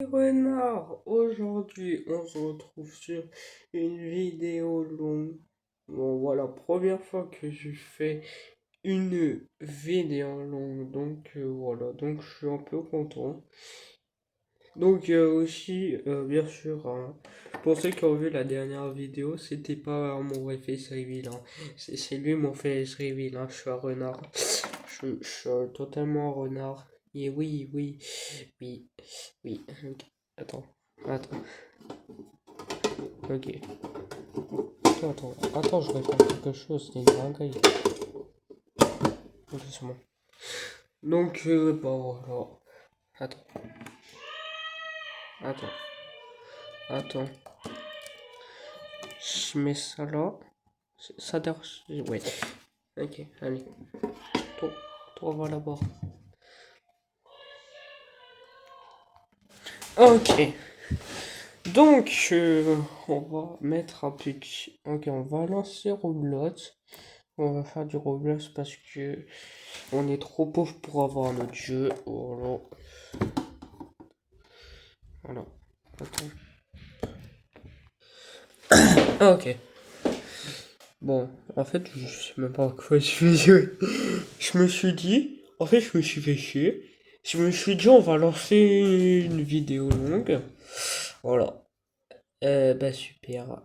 Renard, aujourd'hui on se retrouve sur une vidéo longue. Bon voilà, première fois que je fais une vidéo longue, donc voilà, donc je suis un peu content. Donc aussi, bien sûr, hein, pour ceux qui ont vu la dernière vidéo, c'était pas mon vrai face reveal, hein. C'est lui mon face reveal, hein. Je suis un renard, je suis totalement un renard. Et oui, oui, oui, oui, ok. Attends, attends. Ok. Attends, je réponds quelque chose, c'est une dinguerie. Doucement. Donc, bon, alors. Attends, attends, attends. Je mets ça là. Ça dérange. Ouais. Ok, allez. Toi, toi, va là-bas. Ok. Donc, on va mettre un petit. Ok, on va lancer Roblox. On va faire du Roblox parce que on est trop pauvre pour avoir notre jeu. Voilà. Voilà. Attends. Ah, ok. Bon, en fait, je sais même pas à quoi je vais jouer. Je me suis dit, en fait, je me suis fait chier. Je me suis dit, on va lancer une vidéo longue. Voilà. Bah super.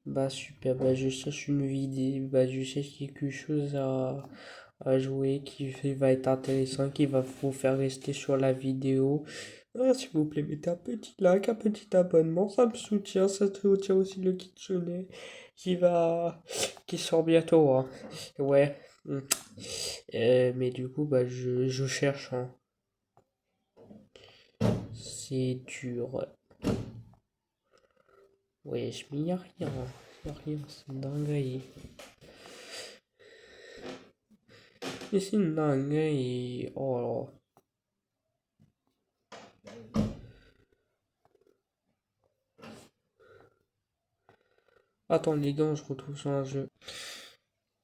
Bah super. Bah je cherche une vidéo. Bah je cherche quelque chose à jouer va être intéressant, qui va vous faire rester sur la vidéo. Ah, s'il vous plaît, mettez un petit like, un petit abonnement, ça me soutient, ça soutient aussi le Kitsune qui sort bientôt, hein. Ouais. Mm. Mais du coup, bah je cherche, hein. C'est dur. Ouais, je m'y a rien. Y a rien, c'est une dinguerie. Mais c'est une dinguerie. Oh là. Attends, les gars, je retrouve sur un jeu.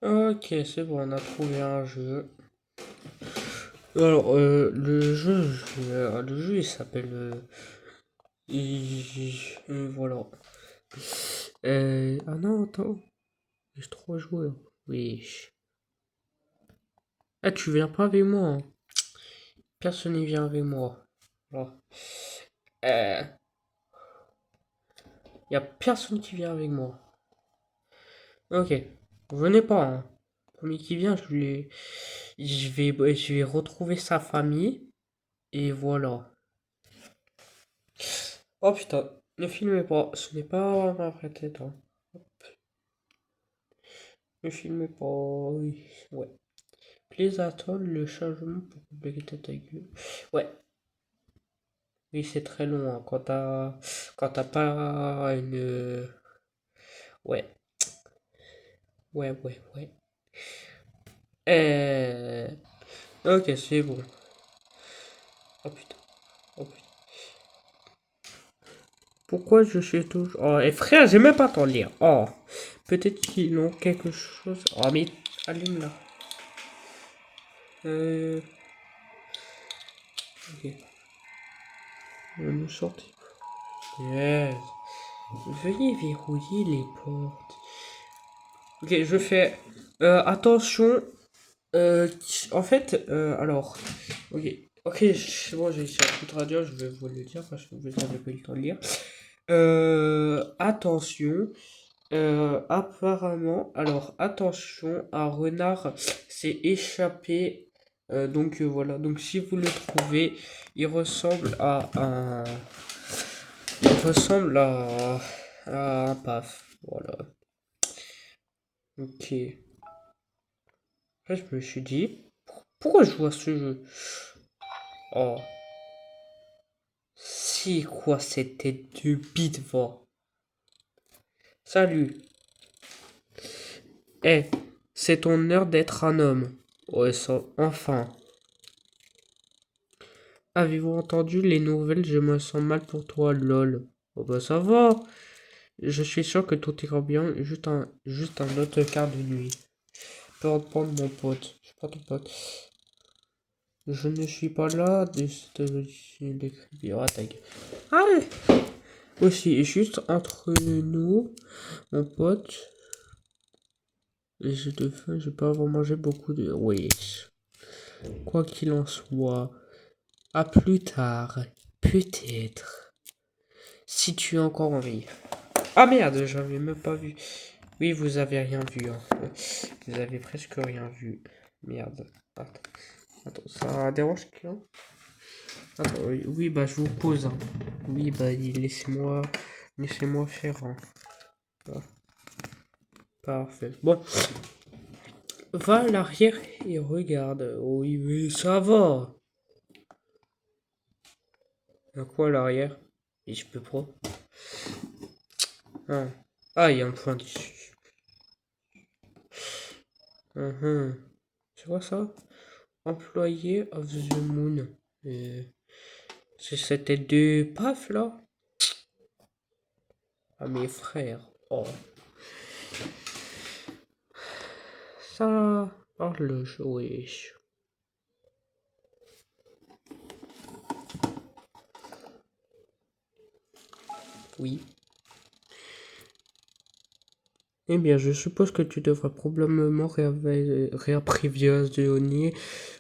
Ok, c'est bon, on a trouvé un jeu. Alors, le jeu, il s'appelle. Voilà. Ah non, attends. J'ai trois joueurs. Oui. Ah, tu viens pas avec moi, hein. Personne n'y vient avec moi. Voilà. Euh, y a personne qui vient avec moi. Ok. Venez pas, hein. Premier qui vient, je vais retrouver sa famille. Et voilà. Oh putain, ne filmez pas. Ce n'est pas ma vraie tête, hein. Ne filmez pas. Oui. Ouais. Please attendre le changement pour compléter ta gueule. Ouais. Oui, c'est très long, hein. Quand t'as pas une. Ouais. Ouais, ouais, ouais. Euh... Ok, c'est bon. Oh putain. Oh putain. Pourquoi je suis toujours. Oh, et frère, j'ai même pas temps de lire. Oh. Peut-être qu'ils ont quelque chose. Oh, mais allume là. Ok. On va nous sortir. Yes. Veuillez verrouiller les portes. Ok, je fais attention. En fait, alors, ok, ok, c'est bon, j'ai essayé à tout traduire, je vais vous le dire parce que vous n'avez pas eu le temps de lire. Attention, apparemment, alors attention, un renard s'est échappé. Donc voilà, donc si vous le trouvez, il ressemble à un, il ressemble à un paf. Voilà. Ok. Là, je me suis dit, pourquoi je joue à ce jeu? Oh, c'est quoi cette tête de bite, va? Salut. Eh, c'est ton heure d'être un homme. Ouais, ça, enfin. Avez-vous entendu les nouvelles? Je me sens mal pour toi, lol. Oh bah ça va. Je suis sûr que tout ira bien. Juste un autre quart de nuit. Peu importe mon pote. Je suis pas ton pote. Je ne suis pas là d'écrire. Ah, ta gueule. Ah ouais. Aussi, juste entre nous, mon pote, et j'ai de faim, j'ai pas avoir mangé beaucoup de... Oui. Quoi qu'il en soit, à plus tard. Peut-être. Si tu es encore en vie. Ah merde, j'avais même pas vu. Oui, vous avez rien vu. Hein. Vous avez presque rien vu. Merde. Attends, ça dérange quelqu'un? Attends, oui, bah je vous pose. Hein. Oui, bah laissez-moi faire. Hein. Ah, parfait. Bon, va à l'arrière et regarde. Oui, oui, ça va. À quoi à l'arrière? Et je peux pas. Ah, ah il y a un point dessus. Tu vois ça? Employé of the Moon. C'est cette tête de paf là? Ah mes frères. Oh. Ça. Horloge, wesh. Oui. Eh bien, je suppose que tu devras probablement réapprivisionner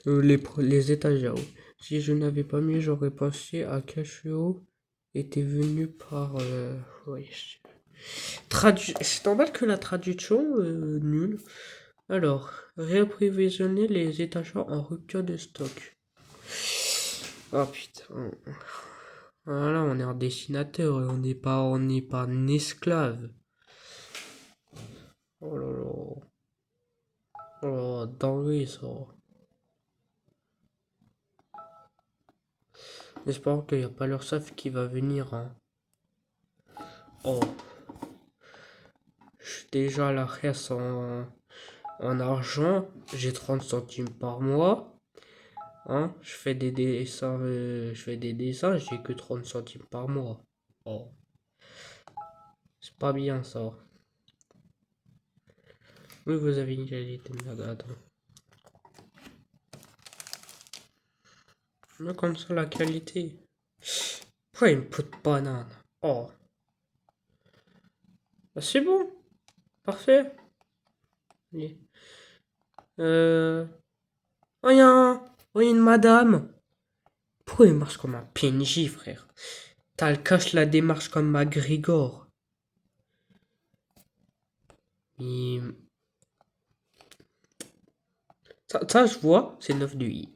les étagères. Si je n'avais pas mis, j'aurais pensé à Cachio était venu par... ouais. C'est normal que la traduction nulle. Alors, réapprovisionner les étagères en rupture de stock. Oh putain. Voilà, on est un dessinateur, on n'est pas un esclave. Oh là là. Oh, dingue ça. J'espère qu'il n'y a pas l'URSSAF qui va venir. Hein. Oh, je suis déjà à la caisse en argent. J'ai 30 centimes par mois. Hein, je fais des dessins, j'ai que 30 centimes par mois. Oh, c'est pas bien ça. Oui, vous avez une qualité de merde. Attends. Mais comme ça, la qualité. Pourquoi une peau de banane? Oh, bah, c'est bon. Parfait. Allez. Oh, y a une madame. Pourquoi il marche comme un PNJ, frère? T'as le cache la démarche comme McGregor. Et... Ça, je vois, c'est 9 de I.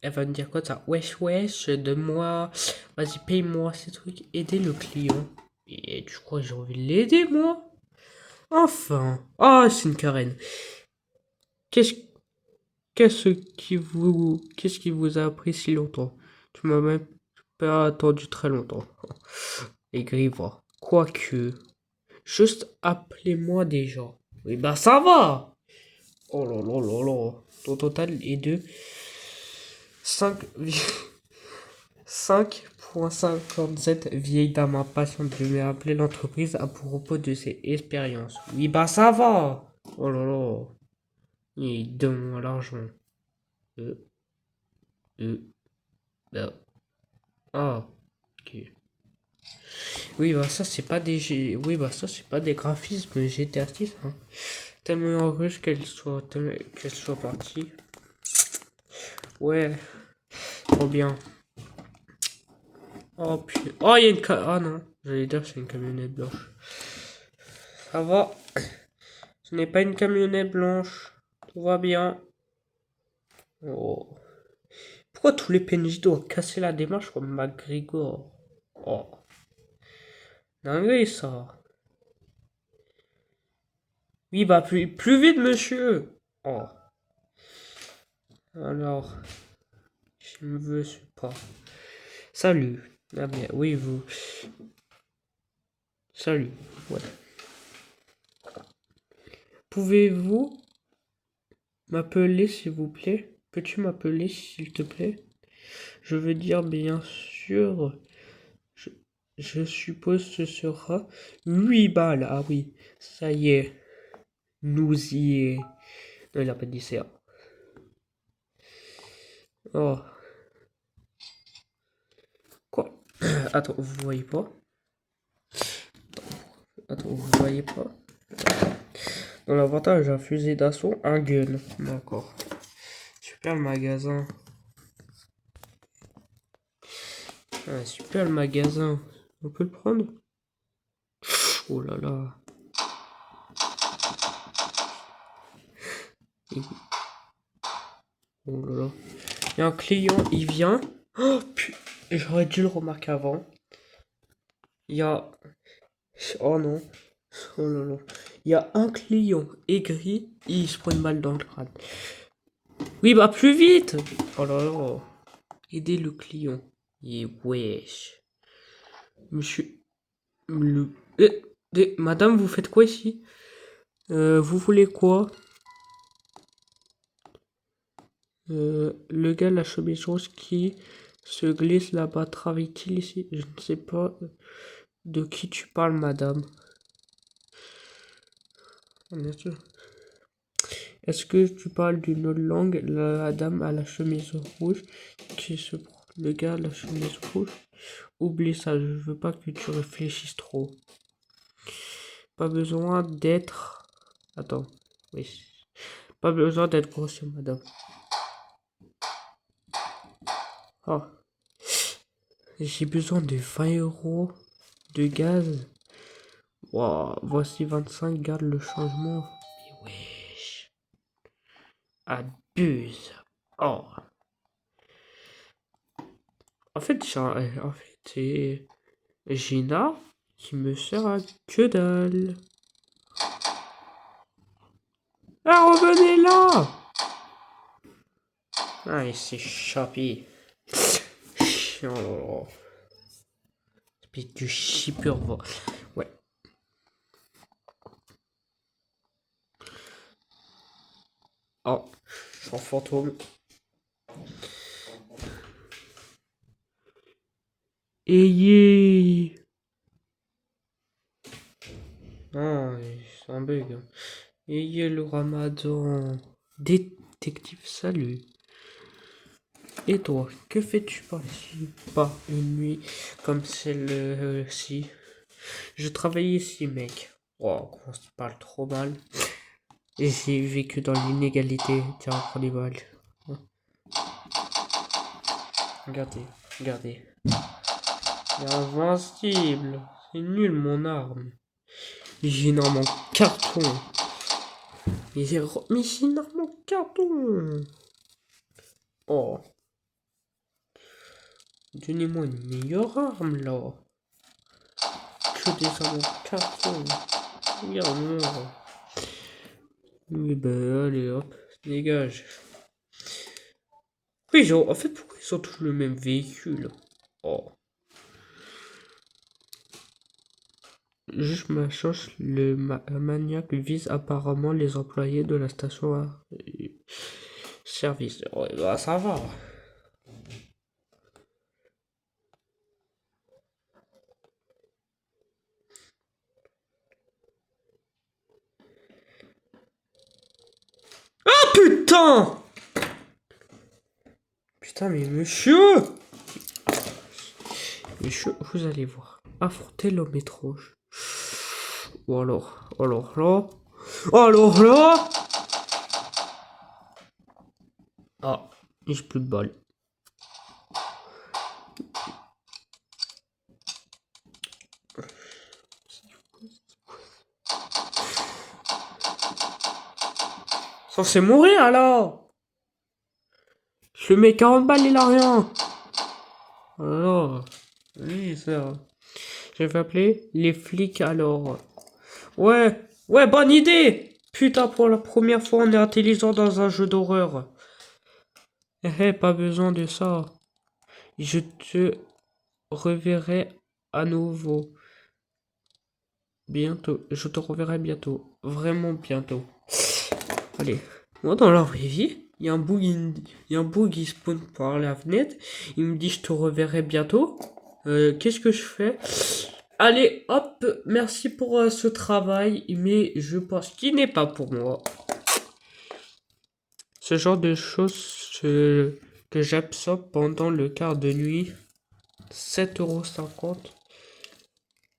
Elle va me dire quoi ça? Wesh, wesh, de moi. Vas-y, paye-moi ces trucs. Aider le client. Et tu crois que j'ai envie de l'aider, moi? Enfin. Ah, c'est une Karen. Qu'est-ce qu'est-ce qui vous a pris si longtemps? Tu m'as même pas attendu très longtemps. Et Grivois. Quoique. Juste appelez-moi déjà. Oui, bah ça va. Oh là là là là. Ton total est de 5, 5,57 vieille dame impatiente de me appeler l'entreprise à propos de ses expériences. Oui, bah ça va. Oh là là. Et donne-moi l'argent. Euh, euh, bah. Ah, ok. Oui, bah ça c'est pas Oui, bah ça c'est pas des graphismes GTA 6, hein. Tellement heureuse qu'elle soit partie. Ouais, trop bien. Oh putain. Oh, il y a Ah non, j'allais dire c'est une camionnette blanche. Ça va. Ce n'est pas une camionnette blanche. Tout va bien. Oh. Pourquoi tous les PNJ doivent casser la démarche comme McGregor? Oh. Dingue ça. Oui, bah plus vite, monsieur. Oh. Alors, je ne veux pas. Salut. Ah bien, oui, vous. Salut. Ouais. Pouvez-vous m'appeler, s'il vous plaît? Peux-tu m'appeler, s'il te plaît? Je veux dire, bien sûr. Je, je suppose ce sera 8 balles. Ah oui, ça y est. Nous y est. Non, il a pas dit ça. Oh. Quoi? Attends, vous voyez pas? Attends, vous voyez pas? Dans l'inventaire, j'ai un fusil d'assaut, un gun. D'accord. Super le magasin. Ah, super le magasin. On peut le prendre? Oh là là. Oh là là. Il y a un client, il vient. Oh putain, j'aurais dû le remarquer avant. Il y a... Oh non. Oh là là. Il y a un client aigri, il se prend une balle dans le crâne. Oui, bah plus vite. Oh là là. Aidez le client. Et wesh. Monsieur... Le... Madame, vous faites quoi ici? Vous voulez quoi? Le gars, la chemise rose qui se glisse là-bas, travaille-t-il ici? Je ne sais pas de qui tu parles, madame. Bien sûr. Est-ce que tu parles d'une autre langue? La dame à la chemise rouge qui se... Le gars à la chemise rouge. Oublie ça, je veux pas que tu réfléchisses trop. Pas besoin d'être... Attends, oui. Pas besoin d'être grossier, madame. Oh. J'ai besoin de 20 € de gaz. Wow, voici 25, garde le changement. Mais wesh. Abuse. Oh. En fait, c'est Gina qui me sert à que dalle. Ah, revenez là! Ah, il s'est échappé. Chiant. Puis du shipper. Ouais. Oh, je suis en fantôme. Ayez. Non, c'est un bug. Ayez le ramadan. Détective, salut. Et toi, que fais-tu par ici? Pas une nuit comme celle-ci. Je travaille ici, mec. Oh, on se parle trop mal. Et j'ai vécu dans l'inégalité. Tiens, prends des balles. Regardez, regardez. C'est invincible. C'est nul, mon arme. J'ai dans mon carton. Mais j'ai dans mon carton. Oh. Donnez-moi une meilleure arme, là. Que des armes en carton. Regarde-moi. Oui, bah, allez, hop. Dégage. Oui, genre, en fait, pourquoi ils ont tous le même véhicule? Oh. Juste ma chance, le maniaque vise apparemment les employés de la station à service. Ouais, bah ça va. Ah putain! Putain, mais monsieur! Monsieur, vous allez voir. Affronter l'homme étrange. Ou alors là. Alors là! Ah, j'ai plus de balles. Censé mourir alors! Je lui mets 40 balles, il a rien! Alors, oui, ça. Je vais appeler les flics alors. Ouais, ouais, bonne idée! Putain, pour la première fois, on est intelligent dans un jeu d'horreur. Pas besoin de ça. Je te reverrai à nouveau. Bientôt. Je te reverrai bientôt. Vraiment bientôt. Allez. Moi, dans la vraie vie, il y a un bug, il spawn par la fenêtre. Il me dit, je te reverrai bientôt. Qu'est-ce que je fais? Allez, hop, merci pour ce travail, mais je pense qu'il n'est pas pour moi. Ce genre de choses que j'absorbe pendant le quart de nuit, 7,50 €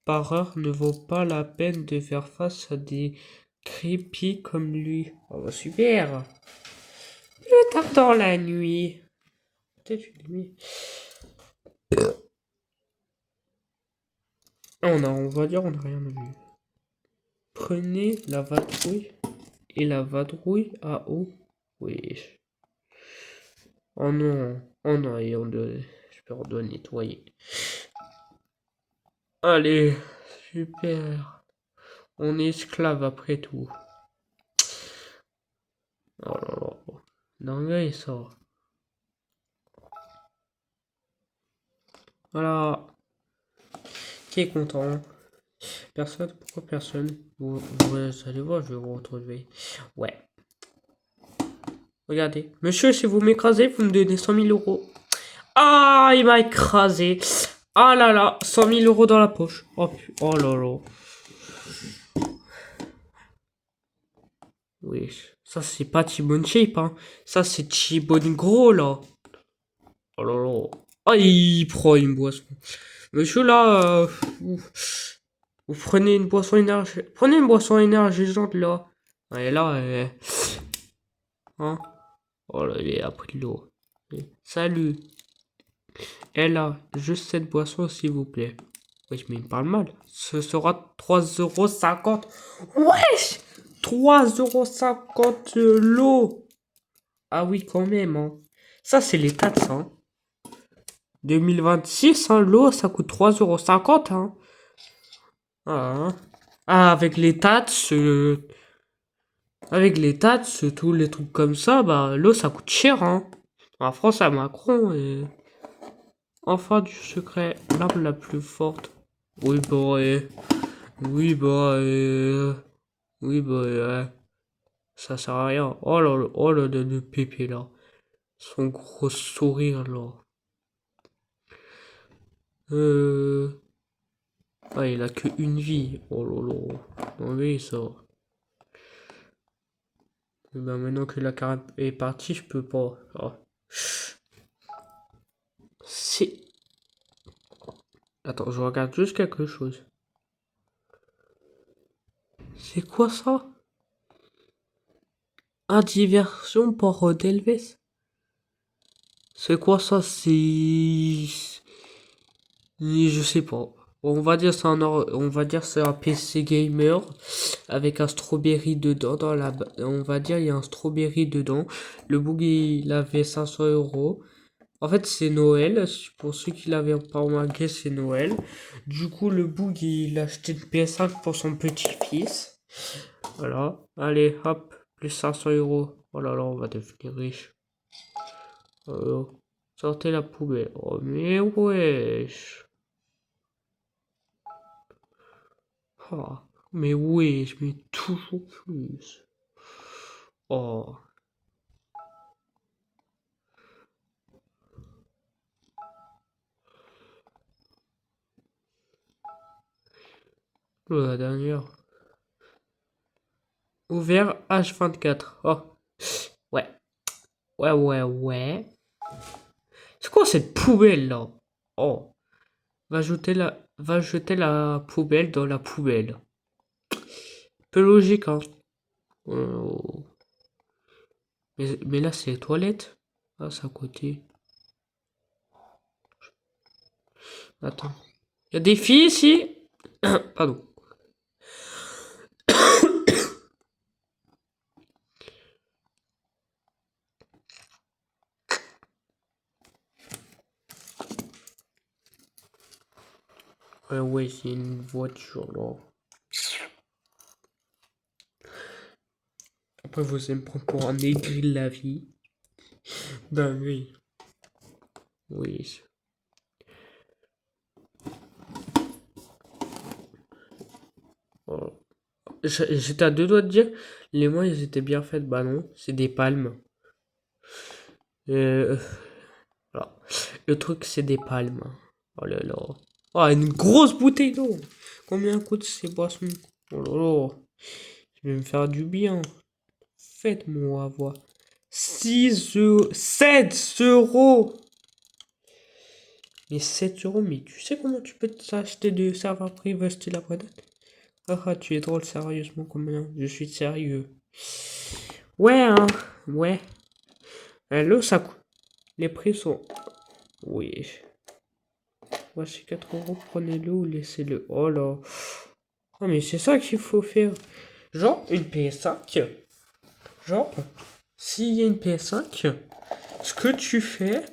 par heure ne vaut pas la peine de faire face à des crépis comme lui. Oh, bah, super! Le tard dans la nuit. Peut-être une nuit. On va dire, on n'a rien vu. Prenez la vadrouille et la vadrouille à eau. Oui. Oh non, et on doit nettoyer. Allez, super. On est esclave après tout. Oh là là. Dingue ça. Voilà. Qui est content? Personne? Pourquoi personne? Vous allez voir, je vais vous retrouver. Ouais. Regardez. Monsieur, si vous m'écrasez, vous me donnez 100 000 €. Ah, il m'a écrasé. Ah là là, 100 000 € dans la poche. Oh là là. Oui, ça c'est pas T-Bone Shape, hein. Ça c'est T-Bone Gros, là. Oh là là. Ah, il prend une boisson. Monsieur, là, vous prenez une boisson énergie. Prenez une boisson énergisante, là. Et là, hein. Oh là, il a pris de l'eau. Salut. Et là, juste cette boisson, s'il vous plaît. Wesh, mais il me parle mal. Ce sera 3,50 €. Wesh! 3,50 € l'eau. Ah oui, quand même, hein. Ça, c'est les taxes, hein. 2026, hein, l'eau, ça coûte 3,50 €, hein. Ah, hein. Ah, avec les taxes, tous les trucs comme ça, bah, l'eau, ça coûte cher, hein. En France, à Macron, et... Enfin, du secret, l'arme la plus forte. Oui, bah, oui, bah, oui, bah, ça sert à rien. Oh là, le pépé, là. Son gros sourire, là. Ah, il a que une vie. Oh là là. Non, oui, ça. Et ben maintenant que la carte est partie, je peux pas. Ah. C'est... Attends, je regarde juste quelque chose. C'est quoi ça? Ah, diversion pour d'Elvis. C'est quoi ça? Je sais pas. On va dire c'est un PC gamer avec un strawberry dedans on va dire il y a un strawberry dedans. Le bug il avait 500 €. En fait c'est Noël. Pour ceux qui l'avaient pas remarqué c'est Noël. Du coup le bug il a acheté une PS5 pour son petit-fils. Voilà. Allez hop plus 500 €. Oh là là on va devenir riche. Sortez la poubelle. Oh mais wesh. Ah, mais oui, je mets toujours plus. Oh, la dernière. Ouvert H24. Oh, ouais. Ouais. C'est quoi cette poubelle là? Oh, va jeter la poubelle dans la poubelle. Peu logique, hein. Oh. Mais là, c'est les toilettes. Ah, c'est à côté. Attends. Il y a des filles ici? Pardon. Ouais, c'est une voiture là. Après, vous allez me prendre pour un aigri de la vie. Ben oui. Oui. Oh. J'étais à deux doigts de dire, les mains, ils étaient bien faites. Bah non, c'est des palmes. Euh, voilà. Le truc, c'est des palmes. Oh là là. Oh, une grosse bouteille d'eau. Combien coûtent ces boissons? Oh là là. Je vais me faire du bien. Faites-moi avoir. 6 euros, 7 euros. Mais 7 euros, mais tu sais comment tu peux t'acheter de serveurs privés style la Bretonne? Ah, tu es drôle, sérieusement, combien? Je suis sérieux. Ouais, hein, ouais. Là, ça coûte. Les prix sont. Oui. Voici 4 euros, prenez-le ou laissez-le. Oh là. Oh, mais c'est ça qu'il faut faire. Genre, une PS5. Genre, s'il y a une PS5, ce que tu fais.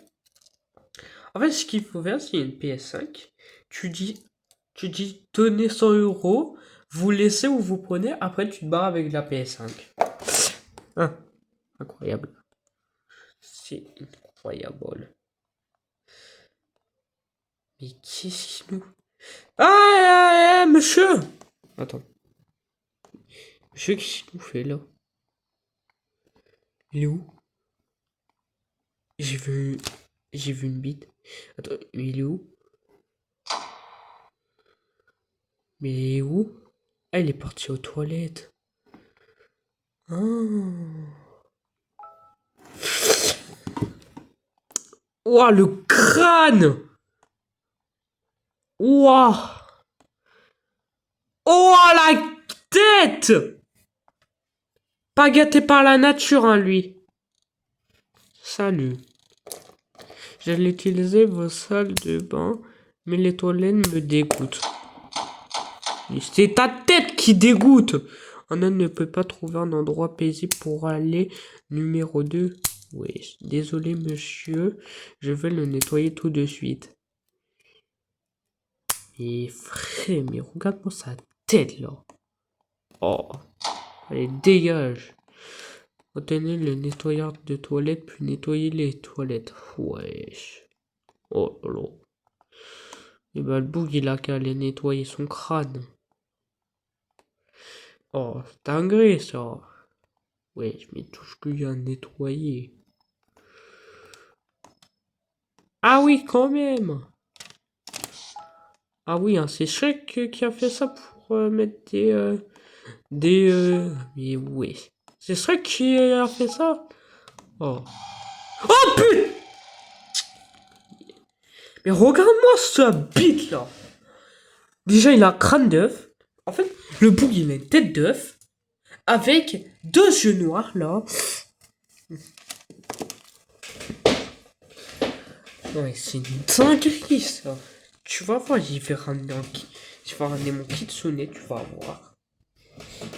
En fait, ce qu'il faut faire, s'il y a une PS5, tu dis, donnez 100 euros, vous laissez ou vous prenez, après tu te barres avec la PS5. Ah, incroyable. C'est incroyable. Mais qu'est-ce qu'il nous... Ah, monsieur! Attends. Monsieur, qu'est-ce qu'il nous fait là? Il est où? J'ai vu une bite. Attends, il est où? Mais il est où? Ah, il est parti aux toilettes. Ah. Ouah, le crâne! Ouah! Ouah, la tête! Pas gâté par la nature, hein, lui. Salut. J'allais utiliser vos salles de bain, mais les toilettes me dégoûtent. C'est ta tête qui dégoûte! Un homme ne peut pas trouver un endroit paisible pour aller. Numéro 2. Oui, désolé monsieur, je vais le nettoyer tout de suite. Et frère, mais regarde-moi sa tête là. Oh, allez, dégage. Retenez le nettoyeur de toilette, puis nettoyer les toilettes. Wesh. Oh là. Et bah, le boug, il a qu'à aller nettoyer son crâne. Oh, c'est dingue ça. Wesh, mais tout ce qu'il y a à nettoyer. Ah oui, quand même. Ah oui, hein, c'est Shrek qui a fait ça pour mettre des. Mais oui. C'est Shrek qui a fait ça. Oh. Oh putain! Mais regarde-moi ce bite là. Déjà, il a un crâne d'œuf. En fait, le boug, il a une tête d'œuf. Avec 2 yeux noirs là. Ouais, c'est une dinguerie ça. Tu vas voir, je vais ramener mon kitsune, tu vas voir.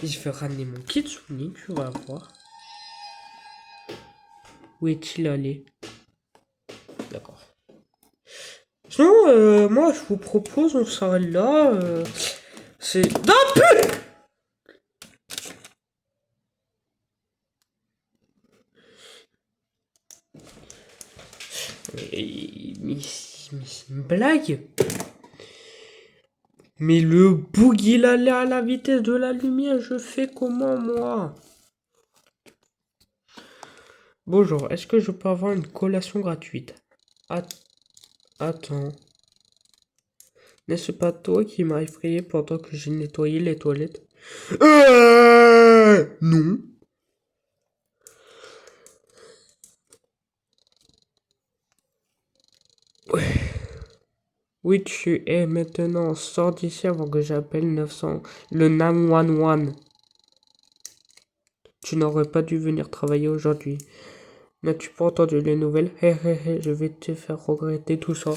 Je vais ramener mon kitsune, tu vas voir. Où est-il allé? D'accord. Sinon, moi, je vous propose, on s'arrête là. C'est... Non, putain! Mais c'est une blague? Mais le boug, il allait à la vitesse de la lumière, je fais comment, moi? Bonjour, est-ce que je peux avoir une collation gratuite? Attends. N'est-ce pas toi qui m'as effrayé pendant que j'ai nettoyé les toilettes? Non. Oui, tu es maintenant. Sors d'ici avant que j'appelle 900, le 911. Tu n'aurais pas dû venir travailler aujourd'hui. N'as-tu pas entendu les nouvelles? Hé hé hé, je vais te faire regretter tout ça.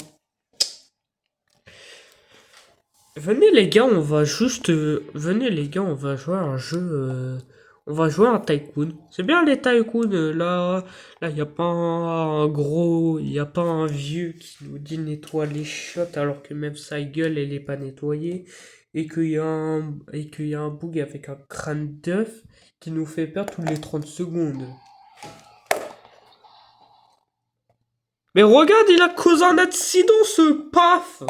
Venez les gars, on va juste... venez les gars, on va jouer à un jeu... on va jouer à un tycoon. C'est bien les tycoons, là, y a pas un gros... Y a pas un vieux qui nous dit nettoie les chiottes alors que même sa gueule, elle est pas nettoyée. Et qu'il y a un bug avec un crâne d'œuf qui nous fait peur tous les 30 secondes. Mais regarde, il a causé un accident, ce paf!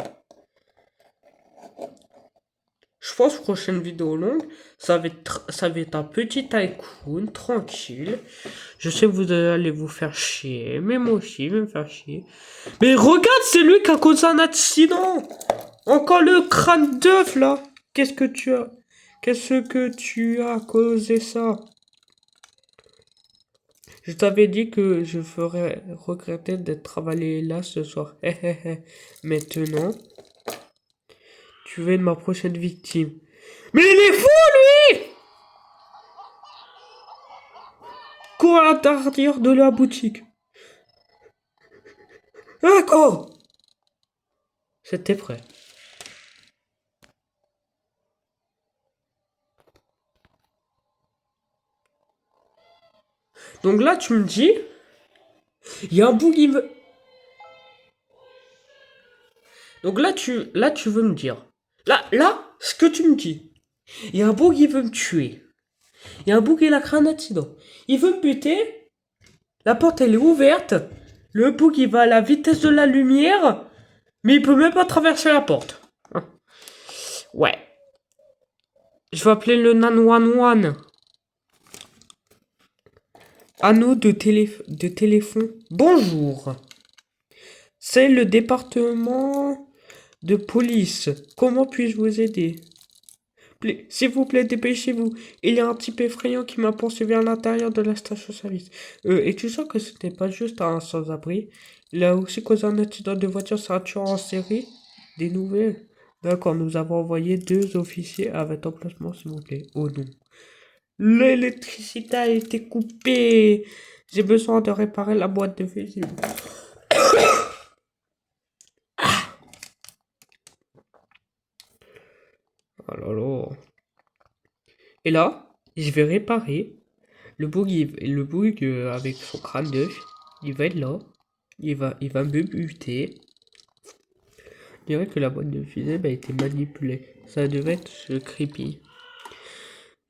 Je pense prochaine vidéo longue, ça va être un petit tycoon tranquille. Je sais que vous allez vous faire chier, mais moi aussi, je vais me faire chier. Mais regarde, c'est lui qui a causé un accident. Encore le crâne d'œuf là. Qu'est-ce que tu as causé ça? Je t'avais dit que je ferais regretter d'être travaillé là ce soir. Maintenant, tu vas être ma prochaine victime. Mais il est fou, lui! Cours à l'intérieur de la boutique. D'accord. C'était prêt. Donc là, tu me dis, il y a un bout qui veut... Donc là, tu veux me dire. Là, ce que tu me dis. Il y a un bout qui veut me tuer. Il y a un bout qui a créé un accident. Il veut me buter. La porte, elle est ouverte. Le bout, il va à la vitesse de la lumière. Mais il peut même pas traverser la porte. Ouais. Je vais appeler le 911. Anneau de téléphone. Bonjour. C'est le département de police. Comment puis-je vous aider? S'il vous plaît, dépêchez-vous. Il y a un type effrayant qui m'a poursuivi à l'intérieur de la station-service. Et tu sens que ce n'est pas juste un sans-abri. Il a aussi causé un accident de voiture, c'est un tueur en série. Des nouvelles? D'accord, nous avons envoyé 2 officiers à votre emplacement, s'il vous plaît. Oh non. L'électricité a été coupée. J'ai besoin de réparer la boîte de fusible. Oh là là. Et là, je vais réparer le bug avec son crâne d'œuf. Il va être là. Il va me buter. Je dirais que la boîte de fusible a été manipulée. Ça devait être creepy.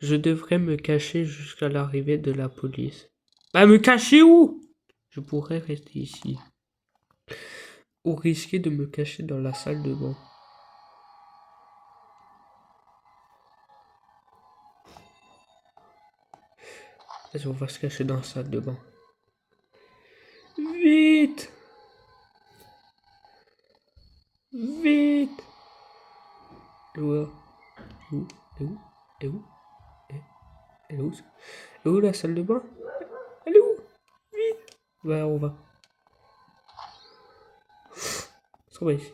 Je devrais me cacher jusqu'à l'arrivée de la police. Bah, me cacher où? Je pourrais rester ici. Ou risquer de me cacher dans la salle de bain. Vas-y, on va se cacher dans la salle de bain. Vite! Vite! Où? Où? Où? Et où? Elle est où? Elle est où la salle de bain? Elle est où? Vite! Ouais, on va. On va ici.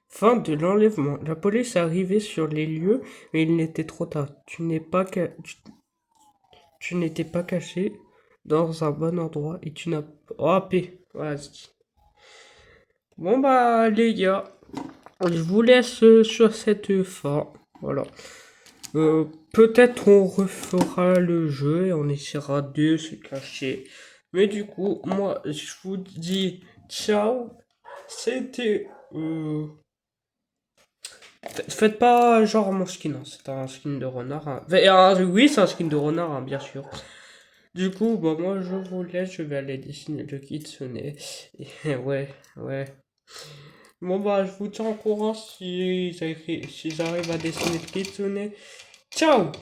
Fin de l'enlèvement. La police est arrivée sur les lieux, mais il n'était trop tard. Tu n'étais pas caché dans un bon endroit et tu n'as... Oh, paix. Vas-y. Bon, bah, les gars, je vous laisse sur cette fin. Voilà. Peut-être on refera le jeu et on essaiera de se cacher. Mais du coup, moi, je vous dis ciao. C'était... Faites pas genre mon skin, hein. C'est un skin de renard. Hein. Oui, c'est un skin de renard, hein, bien sûr. Du coup, bah moi je vous laisse, je vais aller dessiner le kitsune. Et ouais, ouais. Bon bah je vous tiens au courant si j'arrive à dessiner le kitsune. Ciao!